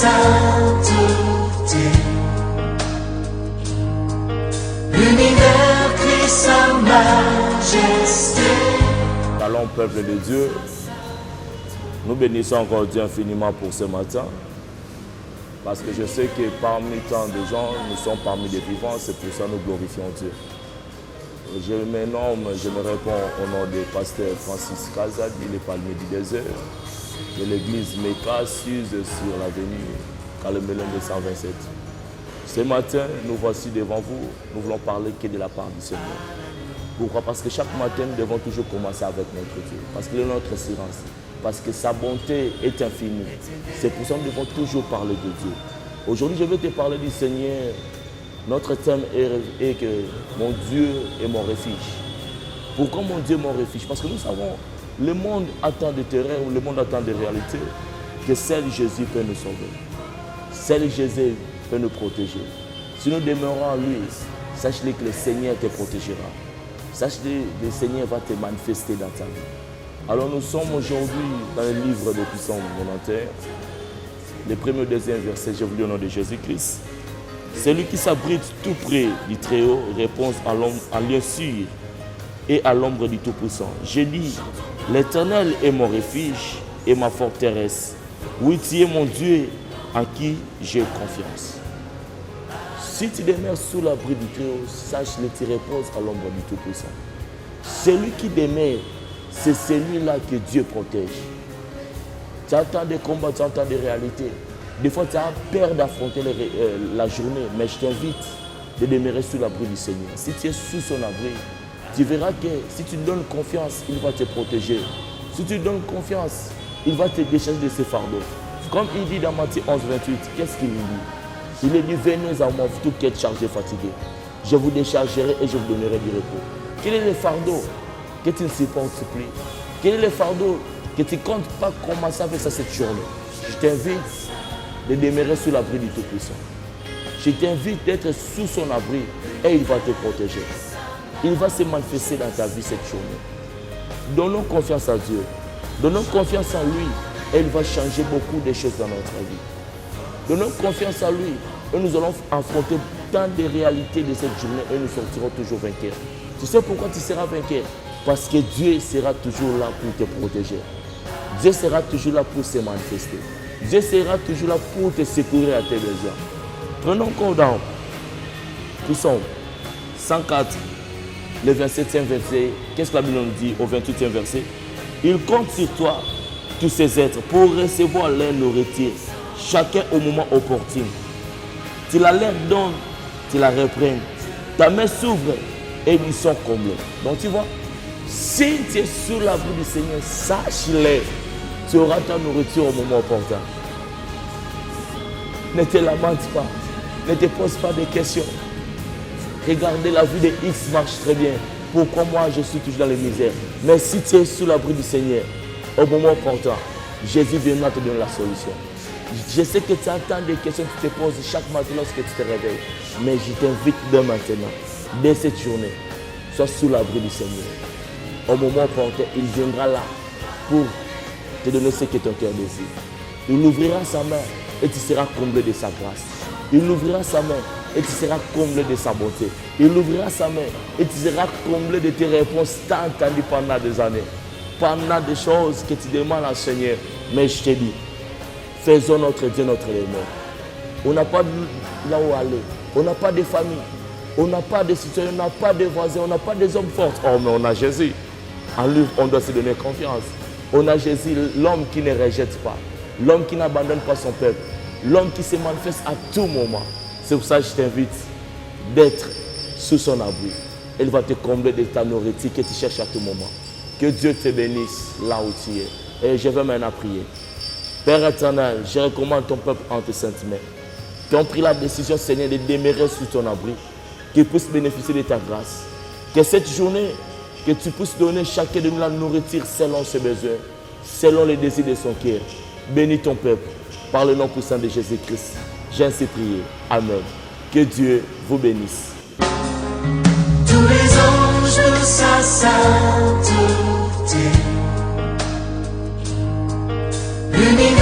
sainteté. Univers crie sa majesté. Allons, peuple de Dieu, nous bénissons encore Dieu infiniment pour ce matin. Parce que je sais que parmi tant de gens, nous sommes parmi les vivants, c'est pour ça que nous glorifions Dieu. Je me nomme, je me réponds au nom du pasteur Francis Kazad, il est palmier du désert, de l'église Meka, Suse sur l'avenue Kalemelon 227. Ce matin, nous voici devant vous, nous voulons parler que de la part du Seigneur. Pourquoi? Parce que chaque matin, nous devons toujours commencer avec notre Dieu, parce qu'il est notre assurance, parce que sa bonté est infinie. C'est pour ça que nous devons toujours parler de Dieu. Aujourd'hui, je vais te parler du Seigneur. Notre thème est que mon Dieu est mon refuge. Pourquoi mon Dieu est mon refuge? Parce que nous savons, le monde attend de terrain, le monde attend de réalité, que seul Jésus peut nous sauver. Seul Jésus peut nous protéger. Si nous demeurons en lui, sache-le que le Seigneur te protégera. Sache-le que le Seigneur va te manifester dans ta vie. Alors nous sommes aujourd'hui dans le livre de Psaume 91, le premier et deuxième verset, je vous lis au nom de Jésus-Christ. Celui qui s'abrite tout près du Très-Haut répond en lieu sûr et à l'ombre du Tout-Puissant. Je dis, l'Éternel est mon refuge et ma forteresse. Oui, tu es mon Dieu en qui j'ai confiance. Si tu demeures sous l'abri du Très-Haut, sache-le, tu reposes à l'ombre du Tout-Puissant. Celui qui demeure, c'est celui-là que Dieu protège. Tu entends des combats, tu entends des réalités. Des fois, tu as peur d'affronter la journée, mais je t'invite de demeurer sous l'abri du Seigneur. Si tu es sous son abri, tu verras que si tu donnes confiance, il va te protéger. Si tu donnes confiance, il va te décharger de ses fardeaux. Comme il dit dans Matthieu 11, 28, qu'est-ce qu'il dit? Il est dit, venez à moi, vous tous qui êtes chargés, fatigués. Je vous déchargerai et je vous donnerai du repos. Quel est le fardeau que tu ne supportes plus? Quel est le fardeau que tu ne comptes pas commencer avec ça cette journée? Je t'invite de demeurer sous l'abri du Tout-Puissant. Je t'invite d'être sous son abri et il va te protéger. Il va se manifester dans ta vie cette journée. Donnons confiance à Dieu. Donnons confiance en lui et il va changer beaucoup de choses dans notre vie. Donnons confiance à lui et nous allons affronter tant de réalités de cette journée et nous sortirons toujours vainqueurs. Tu sais pourquoi tu seras vainqueur? Parce que Dieu sera toujours là pour te protéger. Dieu sera toujours là pour se manifester. Dieu sera toujours là pour te secourir à tes besoins. Prenons compte dans Psaume 104, le 27e verset. Qu'est-ce que la Bible nous dit au 28e verset? Il compte sur toi, tous ces êtres, pour recevoir leur nourriture, chacun au moment opportun. Tu la leur donnes, tu la reprends. Ta main s'ouvre et ils sont comblés. Donc tu vois, si tu es sous l'abri du Seigneur, sache-le, tu auras ta nourriture au moment opportun. Ne te lamente pas, ne te pose pas de questions. Regardez, la vie de X marche très bien. Pourquoi moi je suis toujours dans les misères? Mais si tu es sous l'abri du Seigneur, au moment opportun, Jésus viendra te donner la solution. Je sais que tu entends des questions que tu te poses chaque matin lorsque tu te réveilles. Mais je t'invite dès maintenant, dès cette journée, sois sous l'abri du Seigneur. Au moment opportun, il viendra là pour te donner ce que ton cœur désire. Il ouvrira sa main et tu seras comblé de sa grâce. Il ouvrira sa main et tu seras comblé de sa bonté. Il ouvrira sa main et tu seras comblé de tes réponses tant entendues pendant des années. Pendant des choses que tu demandes au Seigneur. Mais je te dis, faisons notre Dieu notre élément. On n'a pas là où aller. On n'a pas de famille. On n'a pas de citoyens. On n'a pas de voisins. On n'a pas des hommes forts. Oh, mais on a Jésus. En lui, on doit se donner confiance. On a Jésus, l'homme qui ne rejette pas. L'homme qui n'abandonne pas son peuple. L'homme qui se manifeste à tout moment. C'est pour ça que je t'invite d'être sous son abri. Il va te combler de ta nourriture que tu cherches à tout moment. Que Dieu te bénisse là où tu es. Et je vais maintenant prier. Père éternel, je recommande ton peuple en tes saintes mains. Qui ont pris la décision, Seigneur, de demeurer sous ton abri. Qu'ils puissent bénéficier de ta grâce. Que cette journée, que tu puisses donner chacun de nous la nourriture selon ses besoins, selon les désirs de son cœur. Bénis ton peuple par le nom puissant de Jésus-Christ. J'ai ainsi prié. Amen. Que Dieu vous bénisse. Tous les anges de sa sainteté. Unis